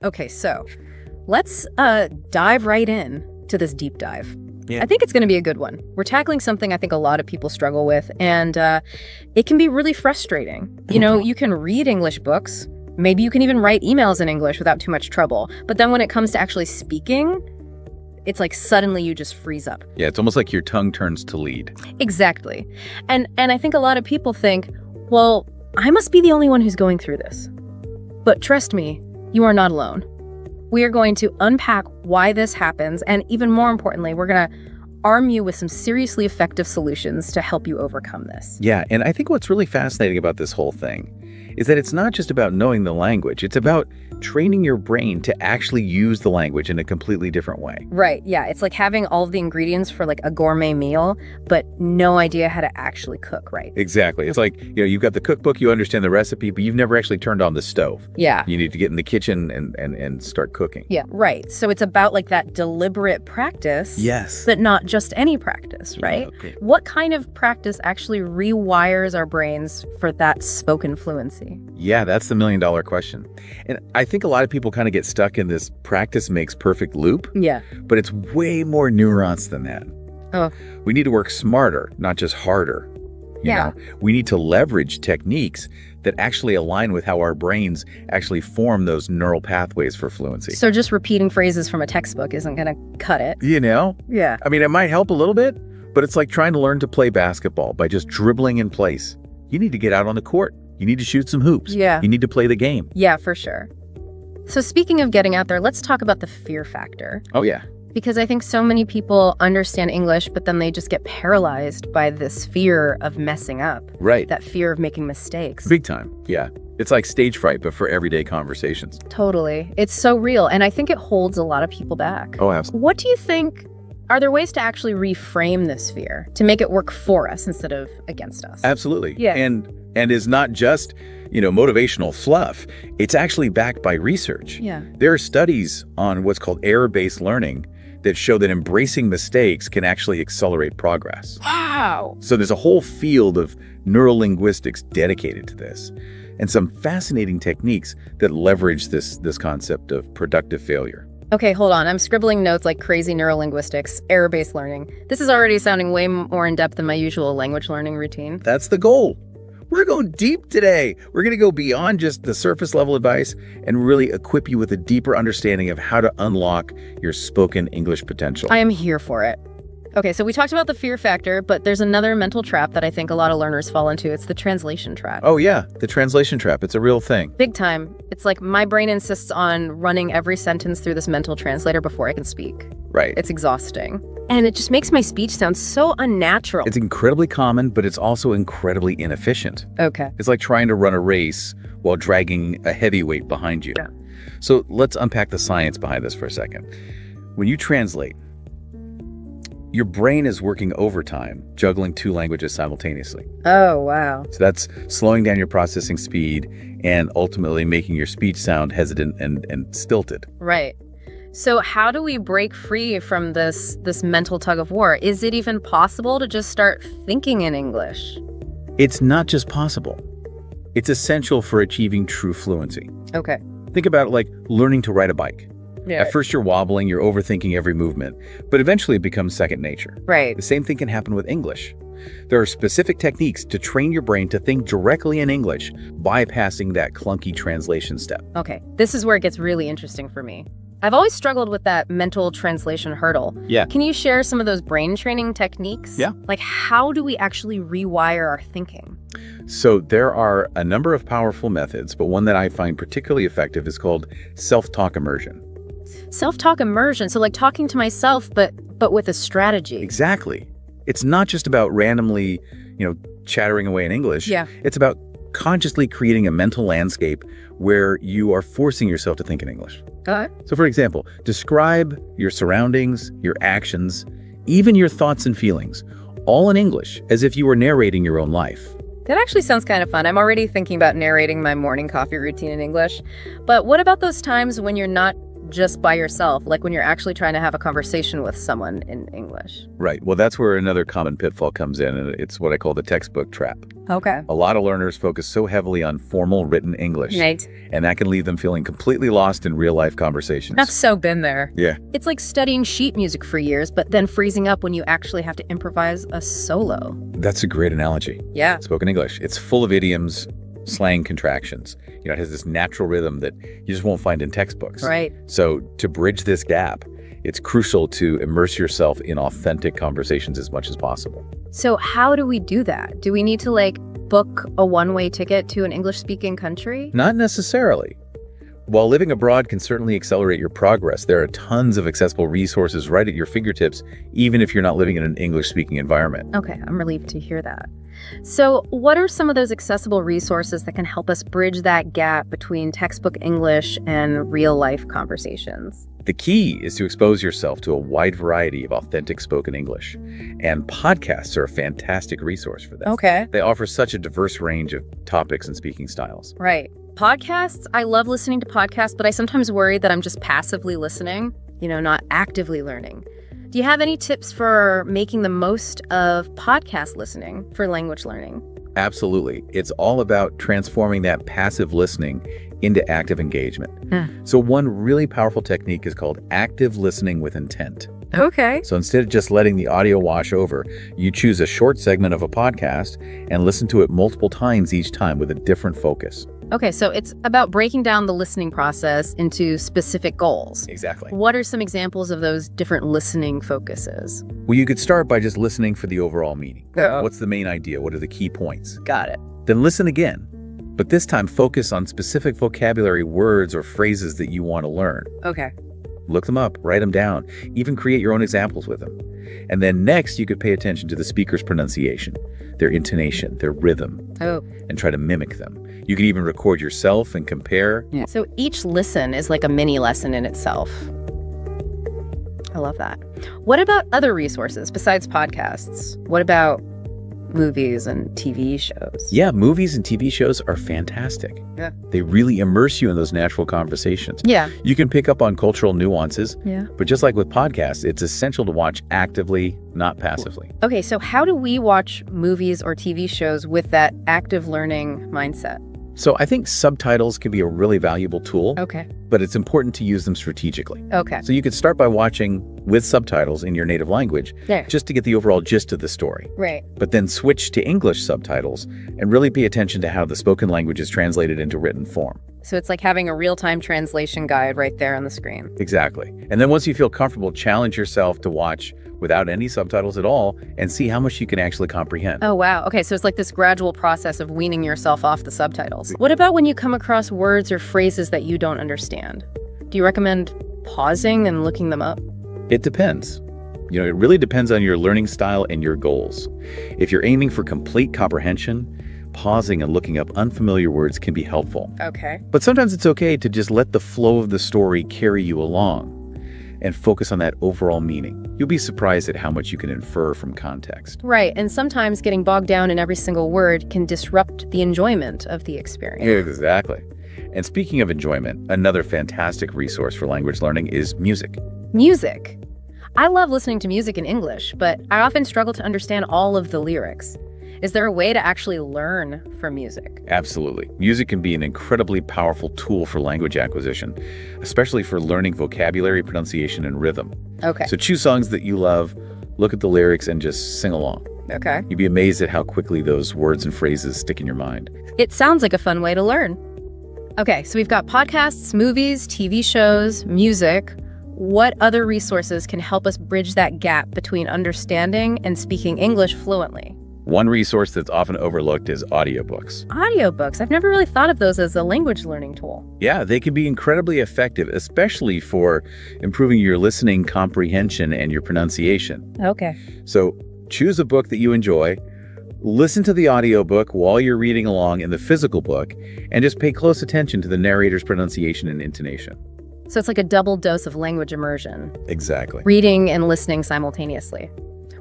Okay, so let's dive right in to this deep dive. Yeah. I think it's going to be a good one. We're tackling something I think a lot of people struggle with, and it can be really frustrating. You know, you can read English books. Maybe you can even write emails in English without too much trouble. But then when it comes to actually speaking, it's like suddenly you just freeze up. Yeah, it's almost like your tongue turns to lead. Exactly. And I think a lot of people think, well, I must be the only one who's going through this. But trust me, you are not alone. We are going to unpack why this happens, and even more importantly, we're going to arm you with some seriously effective solutions to help you overcome this. Yeah, and I think what's really fascinating about this whole thing is that it's not just about knowing the language. It's about training your brain to actually use the language in a completely different way. Right, yeah. It's like having all of the ingredients for like a gourmet meal, but no idea how to actually cook, right? Exactly. It's like, you've got the cookbook, you understand the recipe, but you've never actually turned on the stove. Yeah. You need to get in the kitchen and start cooking. Yeah, right. So it's about like that deliberate practice. Yes. But not just any practice, right? Yeah, okay. What kind of practice actually rewires our brains for that spoken fluency? Yeah, that's the million-dollar question. And I think a lot of people kind of get stuck in this practice makes perfect loop, Yeah. but it's way more nuanced than that. Oh. We need to work smarter, not just harder. You Yeah. know? We need to leverage techniques that actually align with how our brains actually form those neural pathways for fluency. So just repeating phrases from a textbook isn't going to cut it. You know? Yeah. I mean, it might help a little bit, but it's like trying to learn to play basketball by just dribbling in place. You need to get out on the court. You need to shoot some hoops. Yeah. You need to play the game. Yeah, for sure. So speaking of getting out there, let's talk about the fear factor. Oh, yeah. Because I think so many people understand English, but then they just get paralyzed by this fear of messing up, Right. that fear of making mistakes. Big time. Yeah. It's like stage fright, but for everyday conversations. Totally. It's so real, and I think it holds a lot of people back. Oh, absolutely. What do you think? Are there ways to actually reframe this fear to make it work for us instead of against us? Absolutely. Yeah. And is not just, motivational fluff. It's actually backed by research. Yeah. There are studies on what's called error-based learning that show that embracing mistakes can actually accelerate progress. Wow. So there's a whole field of neurolinguistics dedicated to this, and some fascinating techniques that leverage this concept of productive failure. Okay, hold on. I'm scribbling notes like crazy neurolinguistics, error-based learning. This is already sounding way more in-depth than my usual language learning routine. That's the goal. We're going deep today. We're going to go beyond just the surface level advice and really equip you with a deeper understanding of how to unlock your spoken English potential. I am here for it. Okay, so we talked about the fear factor, but there's another mental trap that I think a lot of learners fall into. It's the translation trap. Oh yeah, the translation trap. It's a real thing. Big time. It's like my brain insists on running every sentence through this mental translator before I can speak. Right. It's exhausting. And it just makes my speech sound so unnatural. It's incredibly common, but it's also incredibly inefficient. Okay. It's like trying to run a race while dragging a heavyweight behind you. Yeah. So let's unpack the science behind this for a second. When you translate, your brain is working overtime, juggling two languages simultaneously. Oh, wow. So that's slowing down your processing speed and ultimately making your speech sound hesitant and stilted. Right. So how do we break free from this mental tug of war? Is it even possible to just start thinking in English? It's not just possible. It's essential for achieving true fluency. Okay. Think about it like learning to ride a bike. Yeah. At first you're wobbling, you're overthinking every movement, but eventually it becomes second nature. Right. The same thing can happen with English. There are specific techniques to train your brain to think directly in English, bypassing that clunky translation step. Okay. This is where it gets really interesting for me. I've always struggled with that mental translation hurdle. Yeah. Can you share some of those brain training techniques? Yeah. Like, how do we actually rewire our thinking? So there are a number of powerful methods, but one that I find particularly effective is called self-talk immersion. Self-talk immersion. So like talking to myself, but with a strategy. Exactly. It's not just about randomly, chattering away in English. Yeah. It's about consciously creating a mental landscape where you are forcing yourself to think in English. So for example, describe your surroundings, your actions, even your thoughts and feelings, all in English, as if you were narrating your own life. That actually sounds kind of fun. I'm already thinking about narrating my morning coffee routine in English. But what about those times when you're not just by yourself, like when you're actually trying to have a conversation with someone in English. Right. Well, that's where another common pitfall comes in, and it's what I call the textbook trap. Okay. A lot of learners focus so heavily on formal written English. Right. And that can leave them feeling completely lost in real-life conversations. I've so been there. Yeah. It's like studying sheet music for years, but then freezing up when you actually have to improvise a solo. That's a great analogy. Yeah. Spoken English. It's full of idioms, slang contractions. You know, it has this natural rhythm that you just won't find in textbooks. Right. So to bridge this gap, it's crucial to immerse yourself in authentic conversations as much as possible. So how do we do that? Do we need to like book a one-way ticket to an English-speaking country? Not necessarily. While living abroad can certainly accelerate your progress, there are tons of accessible resources right at your fingertips, even if you're not living in an English-speaking environment. Okay, I'm relieved to hear that. So what are some of those accessible resources that can help us bridge that gap between textbook English and real-life conversations? The key is to expose yourself to a wide variety of authentic spoken English, and podcasts are a fantastic resource for this. Okay. They offer such a diverse range of topics and speaking styles. Right. Podcasts, I love listening to podcasts, but I sometimes worry that I'm just passively listening, not actively learning. Do you have any tips for making the most of podcast listening for language learning? Absolutely. It's all about transforming that passive listening into active engagement. So one really powerful technique is called active listening with intent. Okay. So instead of just letting the audio wash over, you choose a short segment of a podcast and listen to it multiple times each time with a different focus. Okay, so it's about breaking down the listening process into specific goals. Exactly. What are some examples of those different listening focuses? Well, you could start by just listening for the overall meaning. Yeah. What's the main idea? What are the key points? Got it. Then listen again, but this time focus on specific vocabulary words or phrases that you want to learn. Okay. Look them up, write them down, even create your own examples with them. And then next, you could pay attention to the speaker's pronunciation, their intonation, their rhythm, and try to mimic them. You could even record yourself and compare. Yeah. So each listen is like a mini lesson in itself. I love that. What about other resources besides podcasts? What about movies and TV shows? Yeah, movies and TV shows are fantastic. Yeah. They really immerse you in those natural conversations. Yeah. You can pick up on cultural nuances. Yeah. But just like with podcasts, it's essential to watch actively, not passively. Okay, so how do we watch movies or TV shows with that active learning mindset? So I think subtitles can be a really valuable tool, Okay. but it's important to use them strategically. Okay. So you could start by watching with subtitles in your native language, There. just to get the overall gist of the story. Right. But then switch to English subtitles and really pay attention to how the spoken language is translated into written form. So it's like having a real-time translation guide right there on the screen. Exactly. And then once you feel comfortable, challenge yourself to watch without any subtitles at all and see how much you can actually comprehend. Oh, wow. Okay, so it's like this gradual process of weaning yourself off the subtitles. What about when you come across words or phrases that you don't understand? Do you recommend pausing and looking them up? It depends. It really depends on your learning style and your goals. If you're aiming for complete comprehension, pausing and looking up unfamiliar words can be helpful. Okay. But sometimes it's okay to just let the flow of the story carry you along and focus on that overall meaning. You'll be surprised at how much you can infer from context. Right, and sometimes getting bogged down in every single word can disrupt the enjoyment of the experience. Exactly. And speaking of enjoyment, another fantastic resource for language learning is music. Music. I love listening to music in English, but I often struggle to understand all of the lyrics. Is there a way to actually learn from music? Absolutely. Music can be an incredibly powerful tool for language acquisition, especially for learning vocabulary, pronunciation, and rhythm. Okay. So choose songs that you love, look at the lyrics, and just sing along. Okay. You'd be amazed at how quickly those words and phrases stick in your mind. It sounds like a fun way to learn. Okay, so we've got podcasts, movies, TV shows, music. What other resources can help us bridge that gap between understanding and speaking English fluently? One resource that's often overlooked is audiobooks. Audiobooks. I've never really thought of those as a language learning tool. Yeah, they can be incredibly effective, especially for improving your listening comprehension and your pronunciation. Okay. So choose a book that you enjoy, listen to the audiobook while you're reading along in the physical book, and just pay close attention to the narrator's pronunciation and intonation. So it's like a double dose of language immersion. Exactly. Reading and listening simultaneously.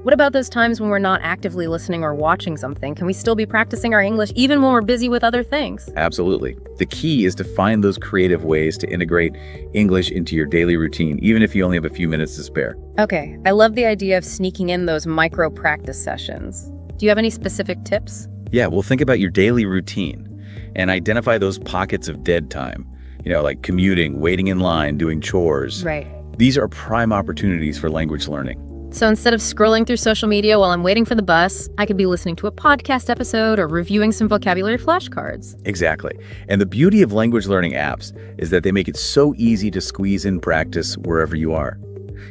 What about those times when we're not actively listening or watching something? Can we still be practicing our English even when we're busy with other things? Absolutely. The key is to find those creative ways to integrate English into your daily routine, even if you only have a few minutes to spare. Okay, I love the idea of sneaking in those micro practice sessions. Do you have any specific tips? Yeah, well, think about your daily routine and identify those pockets of dead time, like commuting, waiting in line, doing chores. Right. These are prime opportunities for language learning. So instead of scrolling through social media while I'm waiting for the bus, I could be listening to a podcast episode or reviewing some vocabulary flashcards. Exactly. And the beauty of language learning apps is that they make it so easy to squeeze in practice wherever you are.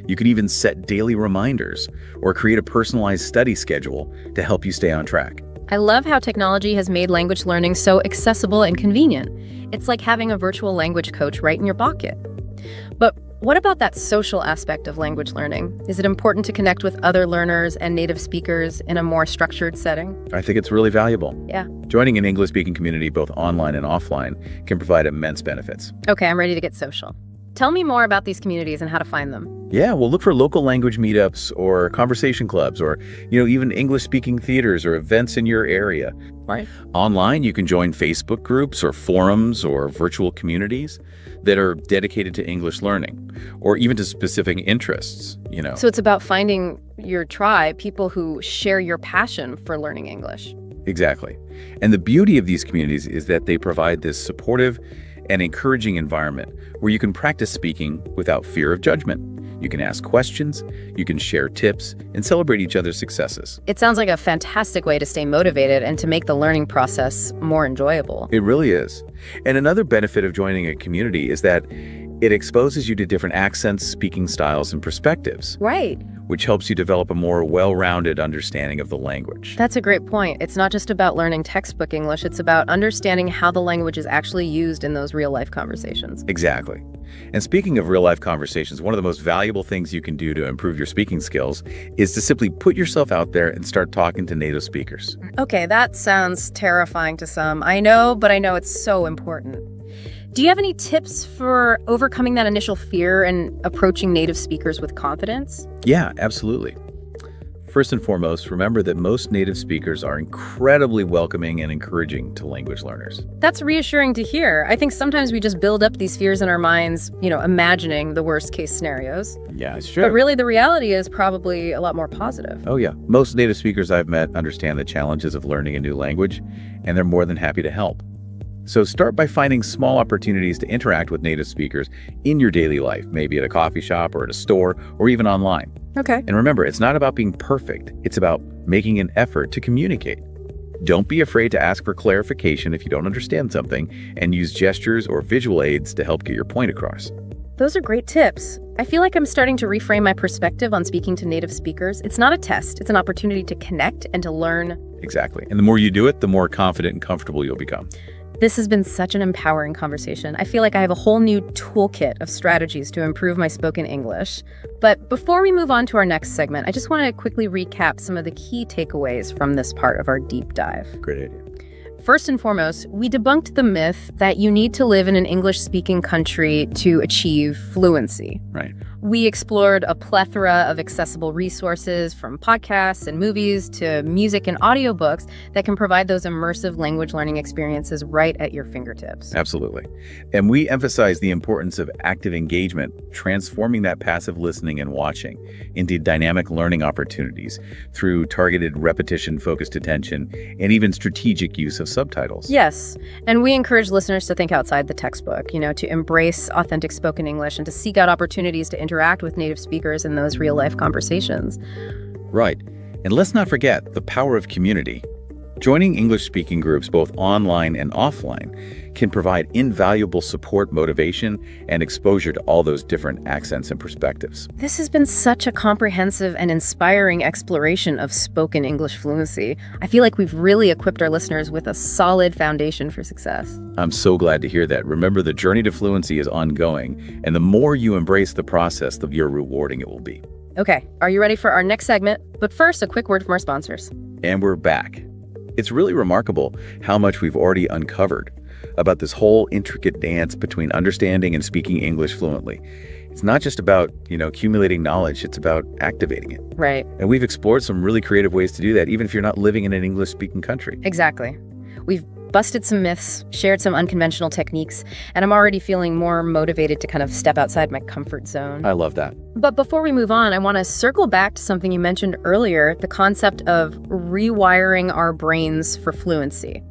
You can even set daily reminders or create a personalized study schedule to help you stay on track. I love how technology has made language learning so accessible and convenient. It's like having a virtual language coach right in your pocket. But what about that social aspect of language learning? Is it important to connect with other learners and native speakers in a more structured setting? I think it's really valuable. Yeah. Joining an English-speaking community, both online and offline, can provide immense benefits. Okay, I'm ready to get social. Tell me more about these communities and how to find them. Yeah, well, look for local language meetups or conversation clubs or, even English-speaking theaters or events in your area. Right. Online, you can join Facebook groups or forums or virtual communities that are dedicated to English learning or even to specific interests, So it's about finding your tribe, people who share your passion for learning English. Exactly. And the beauty of these communities is that they provide this supportive and encouraging environment where you can practice speaking without fear of judgment. You can ask questions, you can share tips, and celebrate each other's successes. It sounds like a fantastic way to stay motivated and to make the learning process more enjoyable. It really is. And another benefit of joining a community is that it exposes you to different accents, speaking styles, and perspectives. Right. Which helps you develop a more well-rounded understanding of the language. That's a great point. It's not just about learning textbook English, it's about understanding how the language is actually used in those real-life conversations. Exactly. And speaking of real-life conversations, one of the most valuable things you can do to improve your speaking skills is to simply put yourself out there and start talking to native speakers. Okay, that sounds terrifying to some. I know, but I know it's so important. Do you have any tips for overcoming that initial fear and approaching native speakers with confidence? Yeah, absolutely. First and foremost, remember that most native speakers are incredibly welcoming and encouraging to language learners. That's reassuring to hear. I think sometimes we just build up these fears in our minds, imagining the worst case scenarios. Yeah, it's true. But really, the reality is probably a lot more positive. Oh, yeah. Most native speakers I've met understand the challenges of learning a new language, and they're more than happy to help. So start by finding small opportunities to interact with native speakers in your daily life, maybe at a coffee shop or at a store or even online. Okay. And remember, it's not about being perfect. It's about making an effort to communicate. Don't be afraid to ask for clarification if you don't understand something, and use gestures or visual aids to help get your point across. Those are great tips. I feel like I'm starting to reframe my perspective on speaking to native speakers. It's not a test. It's an opportunity to connect and to learn. Exactly. And the more you do it, the more confident and comfortable you'll become. This has been such an empowering conversation. I feel like I have a whole new toolkit of strategies to improve my spoken English. But before we move on to our next segment, I just want to quickly recap some of the key takeaways from this part of our deep dive. Great idea. First and foremost, we debunked the myth that you need to live in an English-speaking country to achieve fluency. Right. We explored a plethora of accessible resources, from podcasts and movies to music and audiobooks, that can provide those immersive language learning experiences right at your fingertips. Absolutely. And we emphasize the importance of active engagement, transforming that passive listening and watching into dynamic learning opportunities through targeted repetition-focused attention and even strategic use of subtitles. Yes. And we encourage listeners to think outside the textbook, to embrace authentic spoken English and to seek out opportunities to interact with native speakers in those real-life conversations. Right. And let's not forget the power of community. Joining English-speaking groups, both online and offline, can provide invaluable support, motivation, and exposure to all those different accents and perspectives. This has been such a comprehensive and inspiring exploration of spoken English fluency. I feel like we've really equipped our listeners with a solid foundation for success. I'm so glad to hear that. Remember, the journey to fluency is ongoing, and the more you embrace the process, the more rewarding it will be. Okay, are you ready for our next segment? But first, a quick word from our sponsors. And we're back. It's really remarkable how much we've already uncovered. about this whole intricate dance between understanding and speaking English fluently. It's not just about, accumulating knowledge, it's about activating it. Right. And we've explored some really creative ways to do that, even if you're not living in an English-speaking country. Exactly. We've busted some myths, shared some unconventional techniques, and I'm already feeling more motivated to kind of step outside my comfort zone. I love that. But before we move on, I want to circle back to something you mentioned earlier, the concept of rewiring our brains for fluency.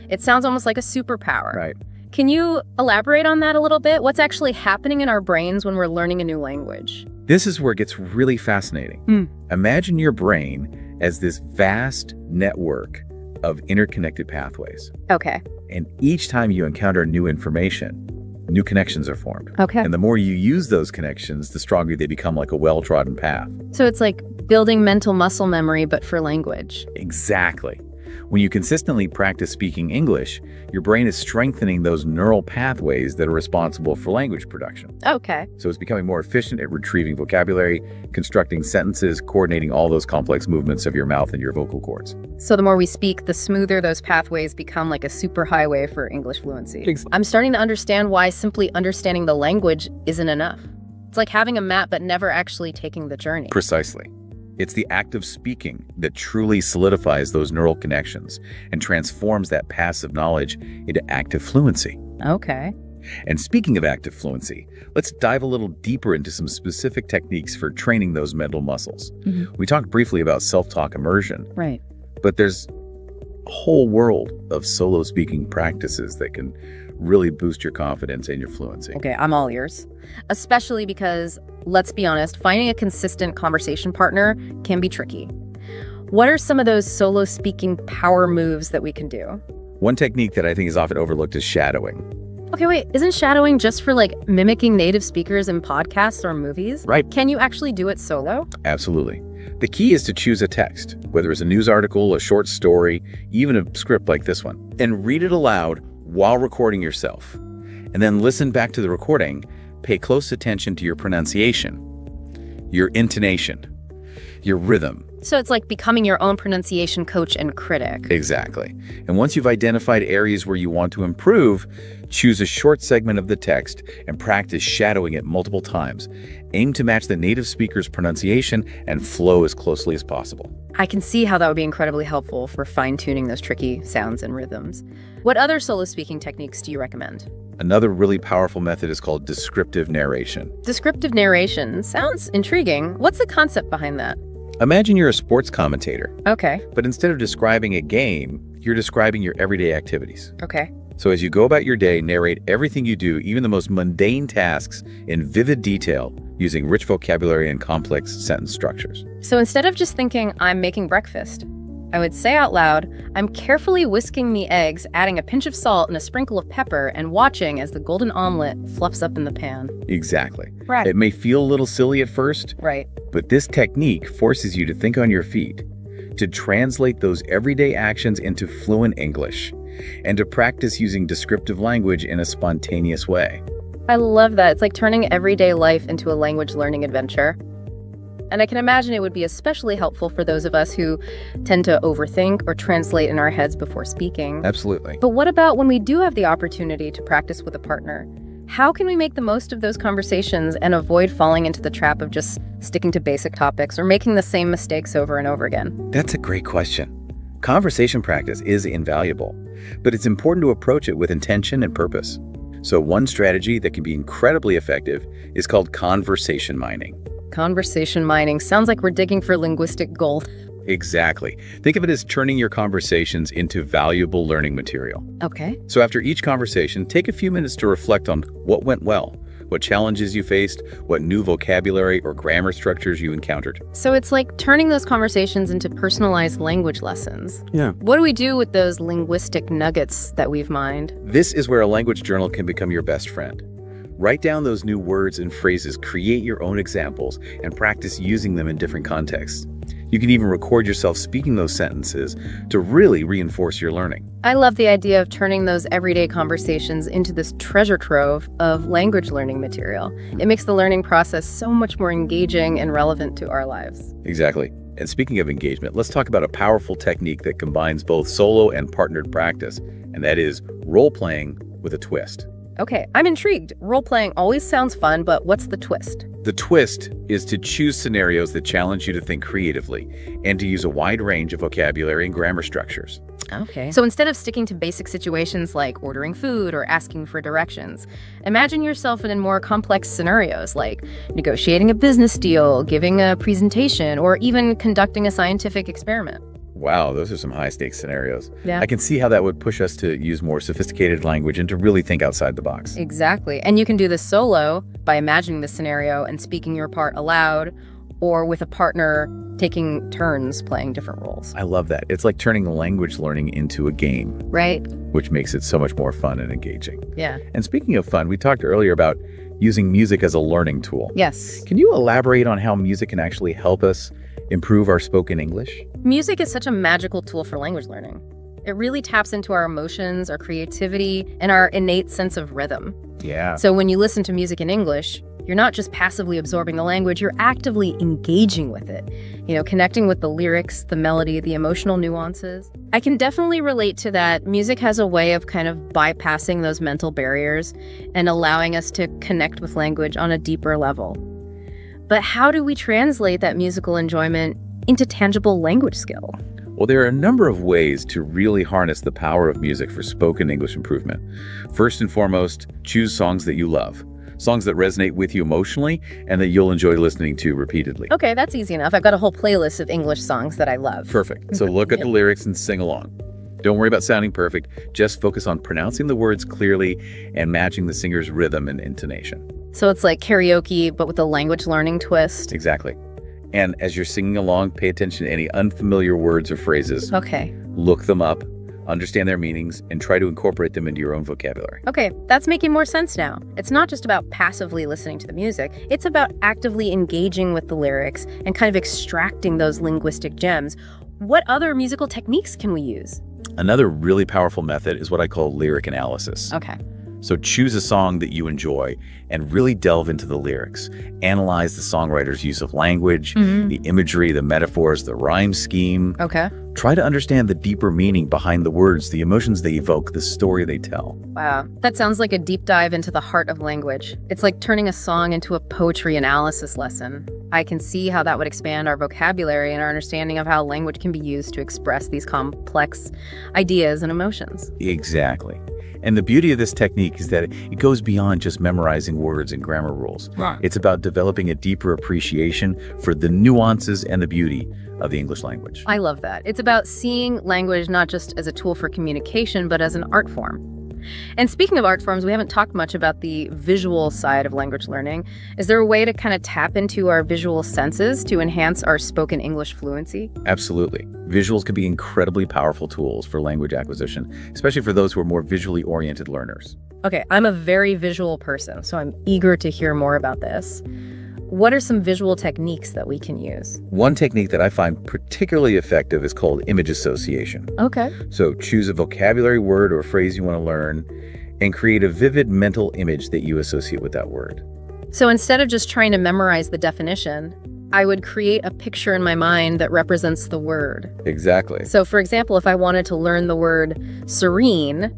It sounds almost like a superpower. Right. Can you elaborate on that a little bit? What's actually happening in our brains when we're learning a new language? This is where it gets really fascinating. Imagine your brain as this vast network of interconnected pathways. Okay. And each time you encounter new information, new connections are formed. Okay. And the more you use those connections, the stronger they become, like a well-trodden path. So it's like building mental muscle memory, but for language. Exactly. When you consistently practice speaking English, your brain is strengthening those neural pathways that are responsible for language production. Okay. So it's becoming more efficient at retrieving vocabulary, constructing sentences, coordinating all those complex movements of your mouth and your vocal cords. So the more we speak, the smoother those pathways become, like a superhighway for English fluency. I'm starting to understand why simply understanding the language isn't enough. It's like having a map but never actually taking the journey. Precisely. It's the act of speaking that truly solidifies those neural connections and transforms that passive knowledge into active fluency. Okay. And speaking of active fluency, let's dive a little deeper into some specific techniques for training those mental muscles. We talked briefly about self-talk immersion. Right. But there's a whole world of solo speaking practices that can really boost your confidence and your fluency. Okay, I'm all ears. Especially because, let's be honest, finding a consistent conversation partner can be tricky. What are some of those solo speaking power moves that we can do? One technique that I think is often overlooked is shadowing. Okay, wait, isn't shadowing just for like mimicking native speakers in podcasts or movies? Right. Can you actually do it solo? Absolutely. The key is to choose a text, whether it's a news article, a short story, even a script like this one, and read it aloud while recording yourself. And then listen back to the recording. Pay close attention to your pronunciation, your intonation, your rhythm. So it's like becoming your own pronunciation coach and critic. Exactly. And once you've identified areas where you want to improve, choose a short segment of the text and practice shadowing it multiple times. Aim to match the native speaker's pronunciation and flow as closely as possible. I can see how that would be incredibly helpful for fine-tuning those tricky sounds and rhythms. What other solo speaking techniques do you recommend? Another really powerful method is called descriptive narration. Descriptive narration sounds intriguing. What's the concept behind that? Imagine you're a sports commentator. Okay. But instead of describing a game, you're describing your everyday activities. Okay. So as you go about your day, narrate everything you do, even the most mundane tasks, in vivid detail, using rich vocabulary and complex sentence structures. So instead of just thinking, I'm making breakfast, I would say out loud, I'm carefully whisking the eggs, adding a pinch of salt and a sprinkle of pepper, and watching as the golden omelet fluffs up in the pan. Exactly. Right. It may feel a little silly at first, Right. but this technique forces you to think on your feet, to translate those everyday actions into fluent English, and to practice using descriptive language in a spontaneous way. I love that. It's like turning everyday life into a language learning adventure. And I can imagine it would be especially helpful for those of us who tend to overthink or translate in our heads before speaking. Absolutely. But what about when we do have the opportunity to practice with a partner? How can we make the most of those conversations and avoid falling into the trap of just sticking to basic topics or making the same mistakes over and over again? That's a great question. Conversation practice is invaluable, but it's important to approach it with intention and purpose. So one strategy that can be incredibly effective is called conversation mining. Conversation mining sounds like we're digging for linguistic gold. Exactly. Think of it as turning your conversations into valuable learning material. Okay. So after each conversation, take a few minutes to reflect on what went well, what challenges you faced, what new vocabulary or grammar structures you encountered. So it's like turning those conversations into personalized language lessons. Yeah. What do we do with those linguistic nuggets that we've mined? This is where a language journal can become your best friend. Write down those new words and phrases, create your own examples, and practice using them in different contexts. You can even record yourself speaking those sentences to really reinforce your learning. I love the idea of turning those everyday conversations into this treasure trove of language learning material. It makes the learning process so much more engaging and relevant to our lives. Exactly. And speaking of engagement, let's talk about a powerful technique that combines both solo and partnered practice, and that is role-playing with a twist. Okay, I'm intrigued. Role-playing always sounds fun, but what's the twist? The twist is to choose scenarios that challenge you to think creatively and to use a wide range of vocabulary and grammar structures. Okay. So instead of sticking to basic situations like ordering food or asking for directions, imagine yourself in more complex scenarios like negotiating a business deal, giving a presentation, or even conducting a scientific experiment. Wow, those are some high-stakes scenarios. Yeah. I can see how that would push us to use more sophisticated language and to really think outside the box. Exactly. And you can do this solo by imagining the scenario and speaking your part aloud, or with a partner taking turns playing different roles. I love that. It's like turning language learning into a game, Right? which makes it so much more fun and engaging. Yeah. And speaking of fun, we talked earlier about using music as a learning tool. Yes. Can you elaborate on how music can actually help us improve our spoken English? Music is such a magical tool for language learning. It really taps into our emotions, our creativity, and our innate sense of rhythm. Yeah. So when you listen to music in English, you're not just passively absorbing the language, you're actively engaging with it. Connecting with the lyrics, the melody, the emotional nuances. I can definitely relate to that. Music has a way of kind of bypassing those mental barriers and allowing us to connect with language on a deeper level. But how do we translate that musical enjoyment into tangible language skill? Well, there are a number of ways to really harness the power of music for spoken English improvement. First and foremost, choose songs that you love. Songs that resonate with you emotionally and that you'll enjoy listening to repeatedly. Okay, that's easy enough. I've got a whole playlist of English songs that I love. Perfect. So look at the lyrics and sing along. Don't worry about sounding perfect. Just focus on pronouncing the words clearly and matching the singer's rhythm and intonation. So it's like karaoke, but with a language learning twist. Exactly. And as you're singing along, pay attention to any unfamiliar words or phrases. Okay. Look them up, understand their meanings, and try to incorporate them into your own vocabulary. Okay, that's making more sense now. It's not just about passively listening to the music, it's about actively engaging with the lyrics and kind of extracting those linguistic gems. What other musical techniques can we use? Another really powerful method is what I call lyric analysis. Okay. So choose a song that you enjoy and really delve into the lyrics. Analyze the songwriter's use of language, the imagery, the metaphors, the rhyme scheme. Okay. Try to understand the deeper meaning behind the words, the emotions they evoke, the story they tell. Wow. That sounds like a deep dive into the heart of language. It's like turning a song into a poetry analysis lesson. I can see how that would expand our vocabulary and our understanding of how language can be used to express these complex ideas and emotions. Exactly. And the beauty of this technique is that it goes beyond just memorizing words and grammar rules. Right. It's about developing a deeper appreciation for the nuances and the beauty of the English language. I love that. It's about seeing language not just as a tool for communication, but as an art form. And speaking of art forms, we haven't talked much about the visual side of language learning. Is there a way to kind of tap into our visual senses to enhance our spoken English fluency? Absolutely. Visuals can be incredibly powerful tools for language acquisition, especially for those who are more visually oriented learners. Okay, I'm a very visual person, so I'm eager to hear more about this. What are some visual techniques that we can use? One technique that I find particularly effective is called image association. Okay. So choose a vocabulary word or phrase you want to learn and create a vivid mental image that you associate with that word. So instead of just trying to memorize the definition, I would create a picture in my mind that represents the word. Exactly. So for example, if I wanted to learn the word serene,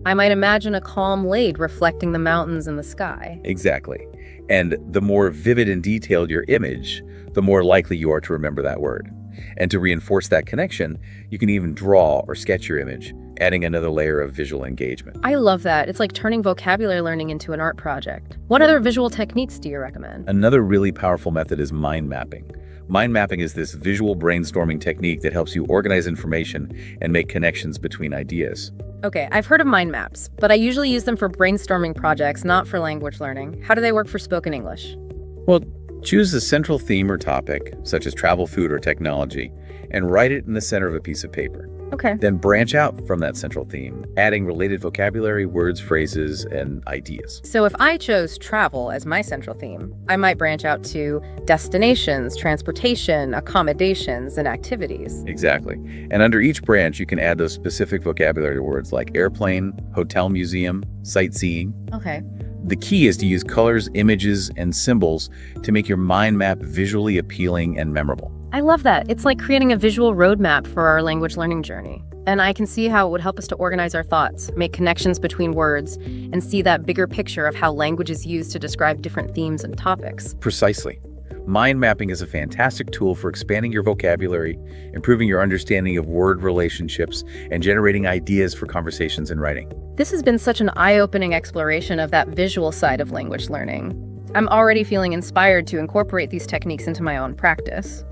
I might imagine a calm lake reflecting the mountains in the sky. Exactly. And the more vivid and detailed your image, the more likely you are to remember that word. And to reinforce that connection, you can even draw or sketch your image, adding another layer of visual engagement. I love that. It's like turning vocabulary learning into an art project. What other visual techniques do you recommend? Another really powerful method is mind mapping. Mind mapping is this visual brainstorming technique that helps you organize information and make connections between ideas. Okay, I've heard of mind maps, but I usually use them for brainstorming projects, not for language learning. How do they work for spoken English? Well, choose a central theme or topic, such as travel, food, or technology, and write it in the center of a piece of paper. Okay. Then branch out from that central theme, adding related vocabulary, words, phrases, and ideas. So if I chose travel as my central theme, I might branch out to destinations, transportation, accommodations, and activities. Exactly. And under each branch, you can add those specific vocabulary words like airplane, hotel, museum, sightseeing. Okay. The key is to use colors, images, and symbols to make your mind map visually appealing and memorable. I love that. It's like creating a visual roadmap for our language learning journey. And I can see how it would help us to organize our thoughts, make connections between words, and see that bigger picture of how language is used to describe different themes and topics. Precisely. Mind mapping is a fantastic tool for expanding your vocabulary, improving your understanding of word relationships, and generating ideas for conversations and writing. This has been such an eye-opening exploration of that visual side of language learning. I'm already feeling inspired to incorporate these techniques into my own practice.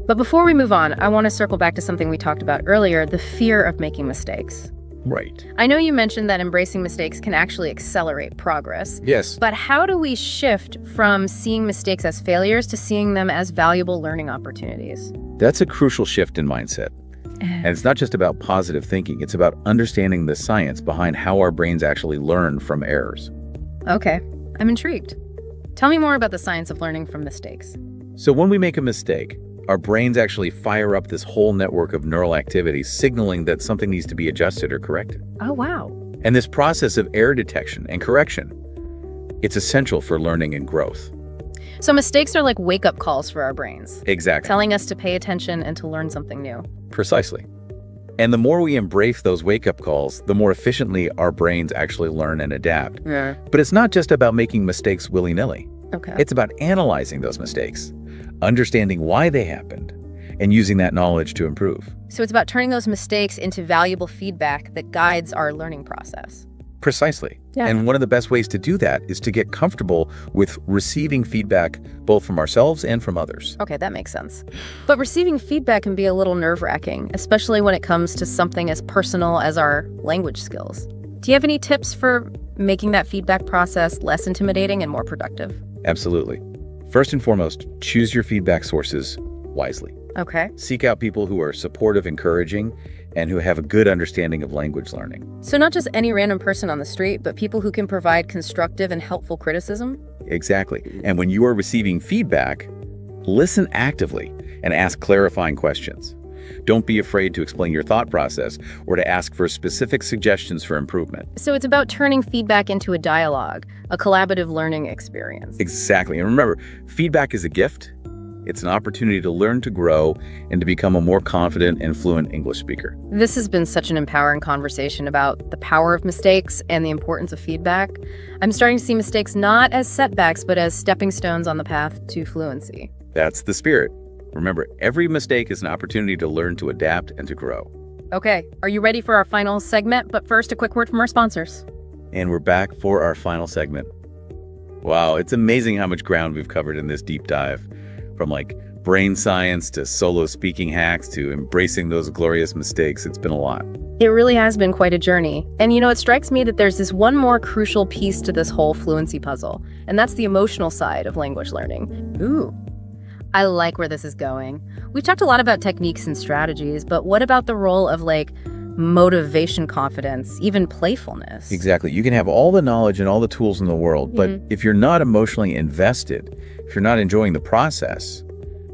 But before we move on, I want to circle back to something we talked about earlier, the fear of making mistakes. Right. I know you mentioned that embracing mistakes can actually accelerate progress. Yes. But how do we shift from seeing mistakes as failures to seeing them as valuable learning opportunities? That's a crucial shift in mindset. And it's not just about positive thinking, it's about understanding the science behind how our brains actually learn from errors. Okay, I'm intrigued. Tell me more about the science of learning from mistakes. So when we make a mistake, our brains actually fire up this whole network of neural activity, signaling that something needs to be adjusted or corrected. Oh, wow. And this process of error detection and correction, it's essential for learning and growth. So mistakes are like wake-up calls for our brains. Exactly. Telling us to pay attention and to learn something new. Precisely. And the more we embrace those wake-up calls, the more efficiently our brains actually learn and adapt. Yeah. But it's not just about making mistakes willy-nilly. Okay. It's about analyzing those mistakes, understanding why they happened, and using that knowledge to improve. So it's about turning those mistakes into valuable feedback that guides our learning process. Precisely. Yeah. And one of the best ways to do that is to get comfortable with receiving feedback both from ourselves and from others. Okay, that makes sense. But receiving feedback can be a little nerve-wracking, especially when it comes to something as personal as our language skills. Do you have any tips for making that feedback process less intimidating and more productive? Absolutely. First and foremost, choose your feedback sources wisely. Okay. Seek out people who are supportive, encouraging, and who have a good understanding of language learning. So not just any random person on the street, but people who can provide constructive and helpful criticism? Exactly. And when you are receiving feedback, listen actively and ask clarifying questions. Don't be afraid to explain your thought process or to ask for specific suggestions for improvement. So it's about turning feedback into a dialogue, a collaborative learning experience. Exactly. And remember, feedback is a gift. It's an opportunity to learn, to grow, and to become a more confident and fluent English speaker. This has been such an empowering conversation about the power of mistakes and the importance of feedback. I'm starting to see mistakes not as setbacks, but as stepping stones on the path to fluency. That's the spirit. Remember, every mistake is an opportunity to learn, to adapt, and to grow. Okay, are you ready for our final segment? But first, a quick word from our sponsors. And we're back for our final segment. Wow, it's amazing how much ground we've covered in this deep dive. From like brain science to solo speaking hacks to embracing those glorious mistakes. It's been a lot. It really has been quite a journey. And you know, it strikes me that there's this one more crucial piece to this whole fluency puzzle, and that's the emotional side of language learning. Ooh, I like where this is going. We've talked a lot about techniques and strategies, but what about the role of like motivation, confidence, even playfulness? Exactly. You can have all the knowledge and all the tools in the world, but if you're not emotionally invested, if you're not enjoying the process,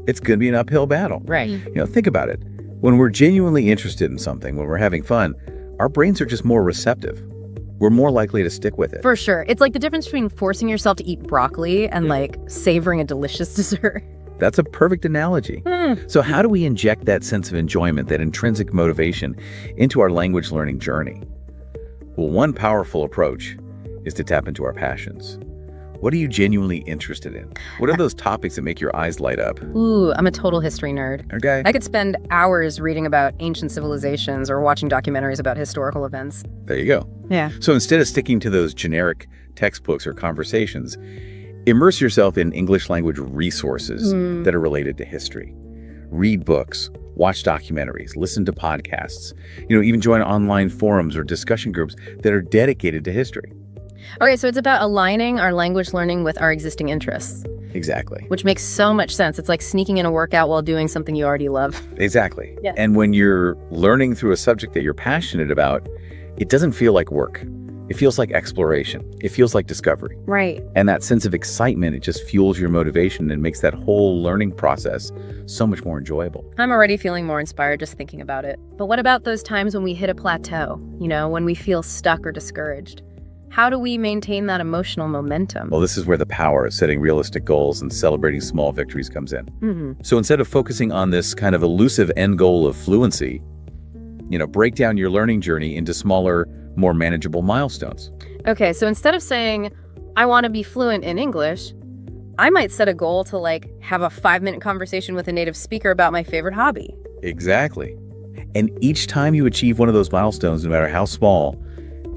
it's going to be an uphill battle. Right. You know, think about it. When we're genuinely interested in something, when we're having fun, our brains are just more receptive. We're more likely to stick with it. For sure. It's like the difference between forcing yourself to eat broccoli and like savoring a delicious dessert. That's a perfect analogy. So how do we inject that sense of enjoyment, that intrinsic motivation into our language learning journey? Well, one powerful approach is to tap into our passions. What are you genuinely interested in? What are those topics that make your eyes light up? Ooh, I'm a total history nerd. Okay. I could spend hours reading about ancient civilizations or watching documentaries about historical events. There you go. Yeah. So instead of sticking to those generic textbooks or conversations, immerse yourself in English language resources that are related to history. Read books, watch documentaries, listen to podcasts, even join online forums or discussion groups that are dedicated to history. Okay, so it's about aligning our language learning with our existing interests. Exactly. Which makes so much sense. It's like sneaking in a workout while doing something you already love. Exactly. Yeah. And when you're learning through a subject that you're passionate about, it doesn't feel like work. It feels like exploration. It feels like discovery. Right. And that sense of excitement, it just fuels your motivation and makes that whole learning process so much more enjoyable. I'm already feeling more inspired just thinking about it. But what about those times when we hit a plateau, when we feel stuck or discouraged? How do we maintain that emotional momentum? Well, this is where the power of setting realistic goals and celebrating small victories comes in. So instead of focusing on this kind of elusive end goal of fluency, break down your learning journey into smaller, more manageable milestones. Okay, so instead of saying, I want to be fluent in English, I might set a goal to have a 5-minute conversation with a native speaker about my favorite hobby. Exactly. And each time you achieve one of those milestones, no matter how small,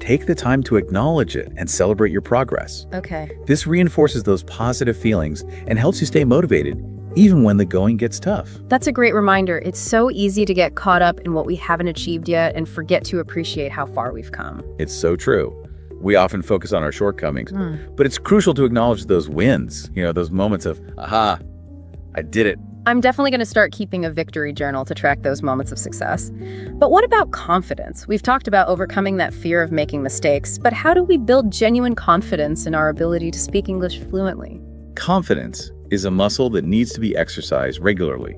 take the time to acknowledge it and celebrate your progress. Okay. This reinforces those positive feelings and helps you stay motivated, even when the going gets tough. That's a great reminder. It's so easy to get caught up in what we haven't achieved yet and forget to appreciate how far we've come. It's so true. We often focus on our shortcomings, but it's crucial to acknowledge those wins, those moments of, aha, I did it. I'm definitely going to start keeping a victory journal to track those moments of success. But what about confidence? We've talked about overcoming that fear of making mistakes, but how do we build genuine confidence in our ability to speak English fluently? Confidence is a muscle that needs to be exercised regularly.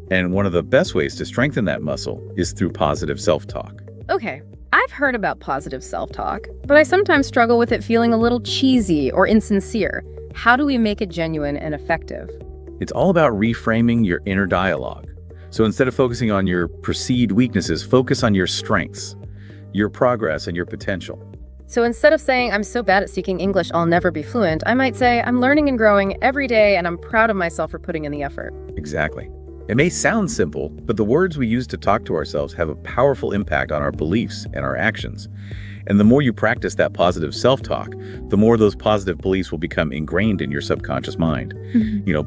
And one of the best ways to strengthen that muscle is through positive self-talk. Okay, I've heard about positive self-talk, but I sometimes struggle with it feeling a little cheesy or insincere. How do we make it genuine and effective? It's all about reframing your inner dialogue. So instead of focusing on your perceived weaknesses, focus on your strengths, your progress, and your potential. So instead of saying, I'm so bad at speaking English, I'll never be fluent, I might say, I'm learning and growing every day, and I'm proud of myself for putting in the effort. Exactly. It may sound simple, but the words we use to talk to ourselves have a powerful impact on our beliefs and our actions. And the more you practice that positive self-talk, the more those positive beliefs will become ingrained in your subconscious mind,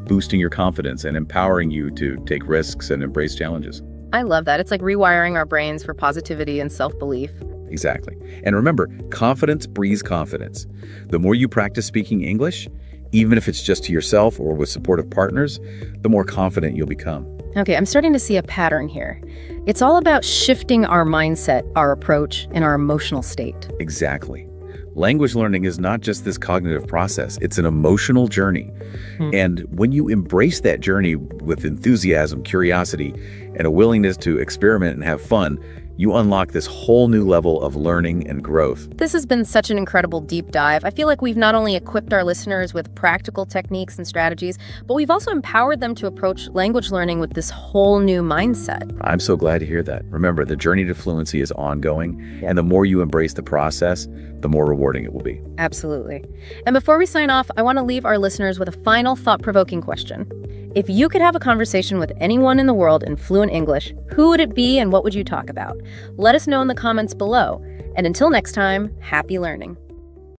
boosting your confidence and empowering you to take risks and embrace challenges. I love that. It's like rewiring our brains for positivity and self-belief. Exactly. And remember, confidence breeds confidence. The more you practice speaking English, even if it's just to yourself or with supportive partners, the more confident you'll become. Okay, I'm starting to see a pattern here. It's all about shifting our mindset, our approach, and our emotional state. Exactly. Language learning is not just this cognitive process, it's an emotional journey. And when you embrace that journey with enthusiasm, curiosity, and a willingness to experiment and have fun, you unlock this whole new level of learning and growth. This has been such an incredible deep dive. I feel like we've not only equipped our listeners with practical techniques and strategies, but we've also empowered them to approach language learning with this whole new mindset. I'm so glad to hear that. Remember, the journey to fluency is ongoing, and the more you embrace the process, the more rewarding it will be. Absolutely. And before we sign off, I want to leave our listeners with a final thought-provoking question. If you could have a conversation with anyone in the world in fluent English, who would it be and what would you talk about? Let us know in the comments below. And until next time, happy learning.